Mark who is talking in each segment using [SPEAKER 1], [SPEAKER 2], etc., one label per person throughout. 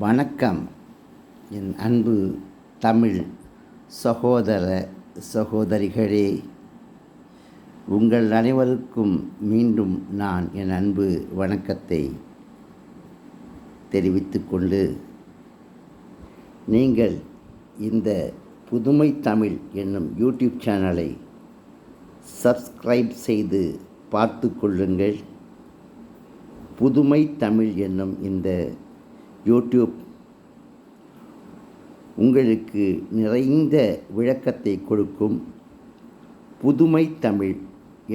[SPEAKER 1] வணக்கம் என் அன்பு தமிழ் சகோதர சகோதரிகளே. உங்கள் அனைவருக்கும் மீண்டும் நான் என் அன்பு வணக்கத்தை தெரிவித்துக்கொண்டு, நீங்கள் இந்த புதுமை தமிழ் என்னும் யூடியூப் சேனலை சப்ஸ்கிரைப் செய்து பார்த்து கொள்ளுங்கள். புதுமை தமிழ் என்னும் இந்த யூடியூப் உங்களுக்கு நிறைந்த விளக்கத்தை கொடுக்கும். புதுமை தமிழ்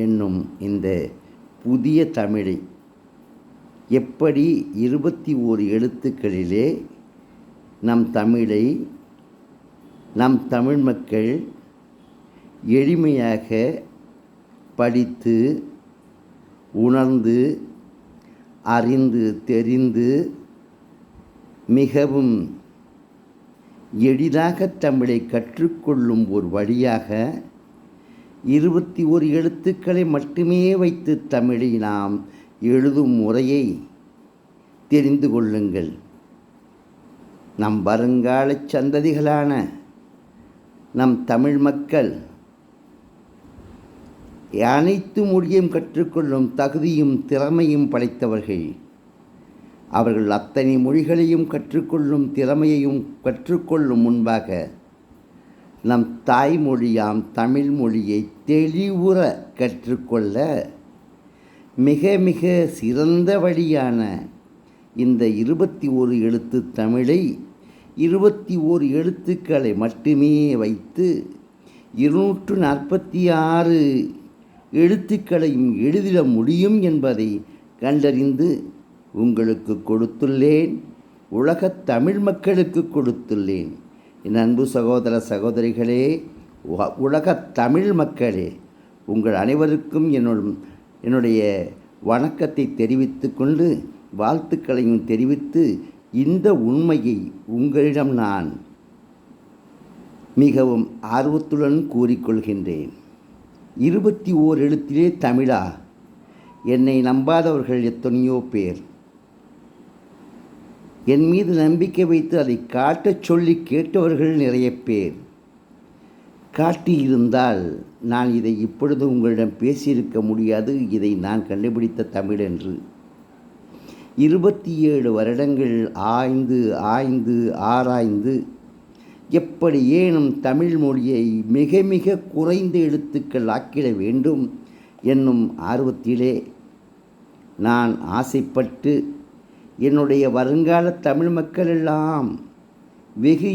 [SPEAKER 1] என்னும் இந்த புதிய தமிழை எப்படி 21 எழுத்துக்களிலே நம் தமிழை நம் தமிழ் மக்கள் எளிமையாக படித்து உணர்ந்து அறிந்து தெரிந்து மிகவும் எளிதாக தமிழை கற்றுக்கொள்ளும் ஒரு வழியாக 21 எழுத்துக்களை மட்டுமே வைத்து தமிழை நாம் எழுதும் முறையை தெரிந்து கொள்ளுங்கள். நம் வருங்கால சந்ததிகளான நம் தமிழ் மக்கள் அனைத்து மொழியையும் கற்றுக்கொள்ளும் தகுதியும் திறமையும் படைத்தவர்கள். அவர்கள் அத்தனை மொழிகளையும் கற்றுக்கொள்ளும் திறமையையும் கற்றுக்கொள்ளும் முன்பாக நம் தாய்மொழியாம் தமிழ் மொழியை தெளிவுற கற்றுக்கொள்ள மிக மிக சிறந்த வழியான இந்த 21 எழுத்து தமிழை 21 எழுத்துக்களை மட்டுமே வைத்து 246 எழுத்துக்களையும் எழுதிட முடியும் என்பதை கண்டறிந்து உங்களுக்கு கொடுத்துள்ளேன். உலகத் தமிழ் மக்களுக்கு கொடுத்துள்ளேன். என் அன்பு சகோதர சகோதரிகளே, உலகத் தமிழ் மக்களே, உங்கள் அனைவருக்கும் என்னுடைய வணக்கத்தை தெரிவித்து கொண்டு வாழ்த்துக்களையும் தெரிவித்து இந்த உண்மையை உங்களிடம் நான் மிகவும் ஆர்வத்துடன் கூறிக்கொள்கின்றேன். 21 எழுத்திலே தமிழா? என்னை நம்பாதவர்கள் எத்தனையோ பேர். என் மீது நம்பிக்கை வைத்து அதை காட்டச் சொல்லி கேட்டவர்கள் நிறைய பேர். காட்டியிருந்தால் நான் இதை இப்பொழுது உங்களிடம் பேசியிருக்க முடியாது. இதை நான் கண்டுபிடித்த தமிழ் என்று 27 வருடங்கள் ஆராய்ந்து எப்படி ஏனும் தமிழ் மொழியை மிக மிக குறைந்த எழுத்துக்கள் ஆக்கிட வேண்டும் என்னும் ஆர்வத்திலே நான் ஆசைப்பட்டு என்னுடைய வருங்கால தமிழ் மக்கள் எல்லாம் வெகு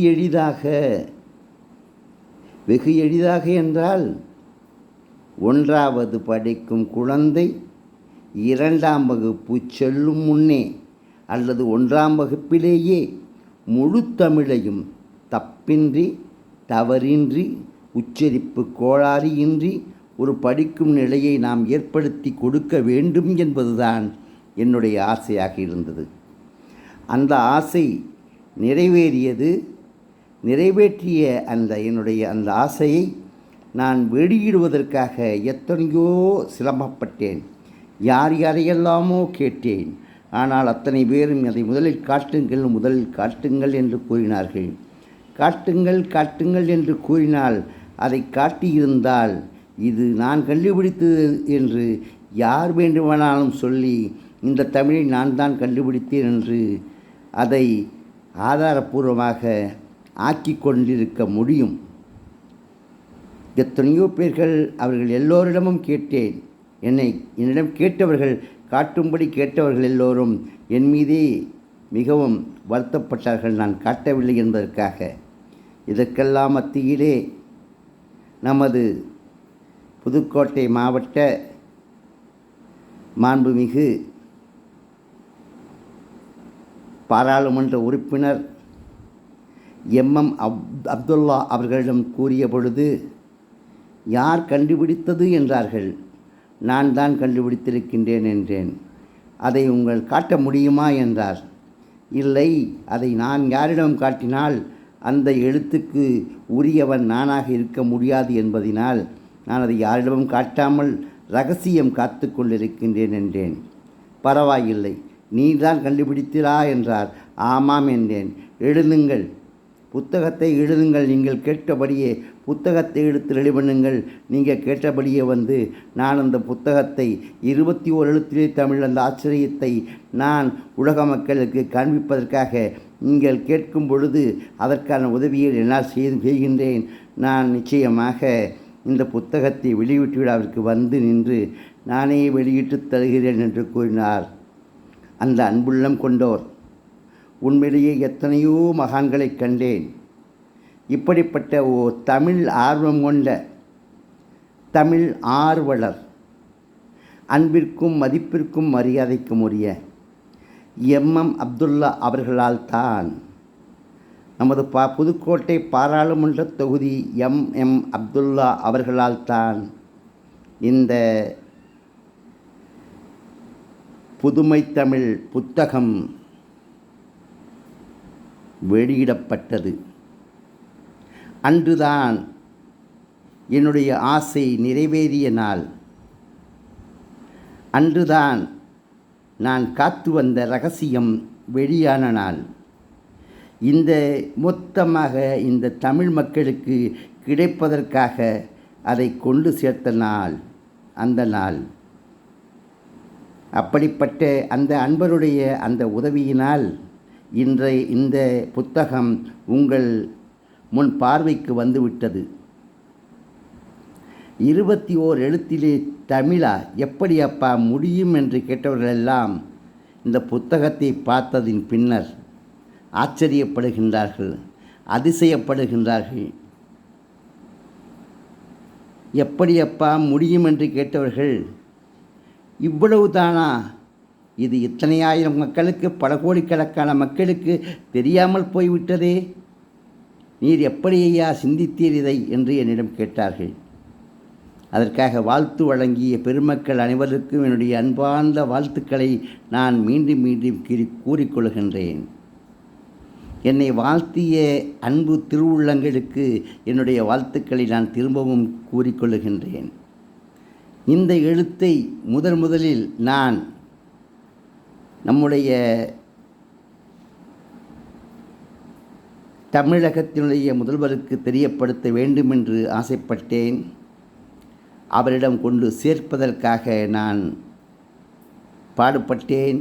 [SPEAKER 1] எளிதாக என்றால் 1வது படிக்கும் குழந்தை 2ஆம் வகுப்பு செல்லும் முன்னே அல்லது 1ஆம் வகுப்பிலேயே முழு தமிழையும் தப்பின்றி தவறின்றி உச்சரிப்பு கோளாறியின்றி ஒரு படிக்கும் நிலையை நாம் ஏற்படுத்தி கொடுக்க வேண்டும் என்பதுதான் என்னுடைய ஆசையாக இருந்தது. அந்த ஆசை நிறைவேறியது. நிறைவேற்றிய என்னுடைய அந்த ஆசையை நான் வெளியிடுவதற்காக எத்தனையோ சிரமப்பட்டேன். யாரையெல்லாமோ கேட்டேன். ஆனால் அத்தனை பேரும் அதை முதலில் காட்டுங்கள் என்று கூறினார்கள். காட்டுங்கள் என்று கூறினால் அதை காட்டியிருந்தால் இது நான் கண்டுபிடித்தது என்று யார் வேண்டுமானாலும் சொல்லி இந்த தமிழை நான் தான் கண்டுபிடித்தேன் என்று அதை ஆதாரபூர்வமாக ஆக்கி கொண்டிருக்க முடியும். எத்தனையோ பேர்கள் அவர்கள் எல்லோரிடமும் கேட்டேன். என்னிடம் கேட்டவர்கள் காட்டும்படி கேட்டவர்கள் எல்லோரும் என் மீதே மிகவும் வருத்தப்பட்டார்கள், நான் காட்டவில்லை என்பதற்காக. இதற்கெல்லாம் மத்தியிலே நமது புதுக்கோட்டை மாவட்ட மாண்புமிகு பாராளுமன்ற உறுப்பினர் MM அப்துல்லா அவர்களிடம் கூறிய பொழுது, யார் கண்டுபிடித்தது என்றார்கள். நான் தான் கண்டுபிடித்திருக்கின்றேன் என்றேன். அதை உங்கள் காட்ட முடியுமா என்றார். இல்லை, அதை நான் யாரிடம் காட்டினால் அந்த எழுத்துக்கு உரியவன் நானாக இருக்க முடியாது என்பதினால் நான் அதை யாரிடமும் காட்டாமல் ரகசியம் காத்து கொண்டிருக்கின்றேன் என்றேன். பரவாயில்லை, நீ தான் கண்டுபிடித்தா என்றார். ஆமாம் என்றேன். எழுதுங்கள், புத்தகத்தை எழுதுங்கள். நீங்கள் கேட்டபடியே புத்தகத்தை எடுத்து ரெடி பண்ணுங்கள். நீங்கள் கேட்டபடியே வந்து நான் அந்த புத்தகத்தை 21 எழுத்திலே தமிழ் அந்த ஆச்சரியத்தை நான் உலக மக்களுக்கு காண்பிப்பதற்காக நீங்கள் கேட்கும் பொழுது அதற்கான உதவியை என்னால் செய்கின்றேன். நான் நிச்சயமாக இந்த புத்தகத்தை வெளியீட்டு விழாவிற்கு வந்து நின்று நானே வெளியிட்டு தருகிறேன் என்று கூறினார். அந்த அன்புள்ளம் கொண்டோர். உண்மையிலேயே எத்தனையோ மகான்களை கண்டேன். இப்படிப்பட்ட தமிழ் ஆர்வம் கொண்ட தமிழ் ஆர்வலர், அன்பிற்கும் மதிப்பிற்கும் மரியாதைக்கும் உரிய எம்.எம். அப்துல்லா அவர்களால் தான் நமது புதுக்கோட்டை பாராளுமன்ற தொகுதி எம்.எம். அப்துல்லா அவர்களால் தான் இந்த புதுமை தமிழ் புத்தகம் வெளியிடப்பட்டது. அன்றுதான் என்னுடைய ஆசை நிறைவேறிய நாள். அன்றுதான் நான் காத்து வந்த ரகசியம் வெளியான நாள். இந்த மொத்தமாக இந்த தமிழ் மக்களுக்கு கிடைப்பதற்காக அதை கொண்டு சேர்த்த நாள் அந்த நாள். அப்படிப்பட்ட அந்த அன்பருடைய அந்த உதவியினால் இன்றைய இந்த புத்தகம் உங்கள் முன் பார்வைக்கு வந்துவிட்டது. 21 எழுத்திலே தமிழா எப்படி அப்பா முடியும் என்று கேட்டவர்களெல்லாம் இந்த புத்தகத்தை பார்த்ததின் பின்னர் ஆச்சரியப்படுகின்றார்கள், அதிசயப்படுகின்றார்கள். எப்படி அப்பா முடியும் என்று கேட்டவர்கள், இவ்வளவு தானா? இது இத்தனை ஆயிரம் மக்களுக்கு, பல கோடிக்கணக்கான மக்களுக்கு தெரியாமல் போய்விட்டதே. நீர் எப்படி ஐயா சிந்தித்தீர் இதை என்று என்னிடம் கேட்டார்கள். அதற்காக வாழ்த்து வழங்கிய பெருமக்கள் அனைவருக்கும் என்னுடைய அன்பார்ந்த வாழ்த்துக்களை நான் மீண்டும் மீண்டும் கூறிக்கொள்கின்றேன். என்னை வாழ்த்திய அன்பு திருவுள்ளங்களுக்கு என்னுடைய வாழ்த்துக்களை நான் திரும்பவும் கூறிக்கொள்கின்றேன். இந்த எழுத்தை முதலில் நான் நம்முடைய தமிழகத்தினுடைய முதல்வருக்கு தெரியப்படுத்த வேண்டும் என்று ஆசைப்பட்டேன். அவரிடம் கொண்டு சேர்ப்பதற்காக நான் பாடுபட்டேன்.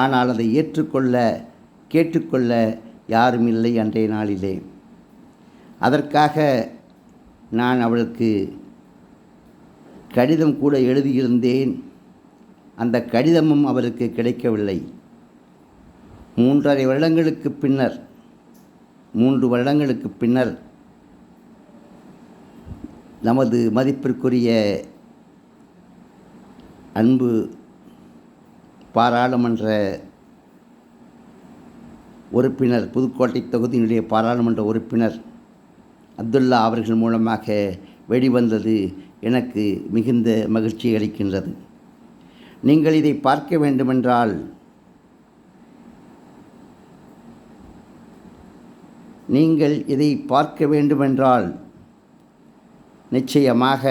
[SPEAKER 1] ஆனால் அதை கேட்டுக்கொள்ள யாரும் இல்லை அன்றைய நாளிலே. அதற்காக நான் அவளுக்கு கடிதம் கூட எழுதியிருந்தேன். அந்த கடிதமும் அவருக்கு கிடைக்கவில்லை. 3 வருடங்களுக்கு பின்னர் நமது மதிப்பிற்குரிய அன்பு பாராளுமன்ற உறுப்பினர், புதுக்கோட்டை தொகுதியினுடைய பாராளுமன்ற உறுப்பினர் அப்துல்லா அவர்கள் மூலமாக வெளிவந்தது எனக்கு மிகுந்த மகிழ்ச்சி அளிக்கின்றது. நீங்கள் இதை பார்க்க வேண்டுமென்றால் நிச்சயமாக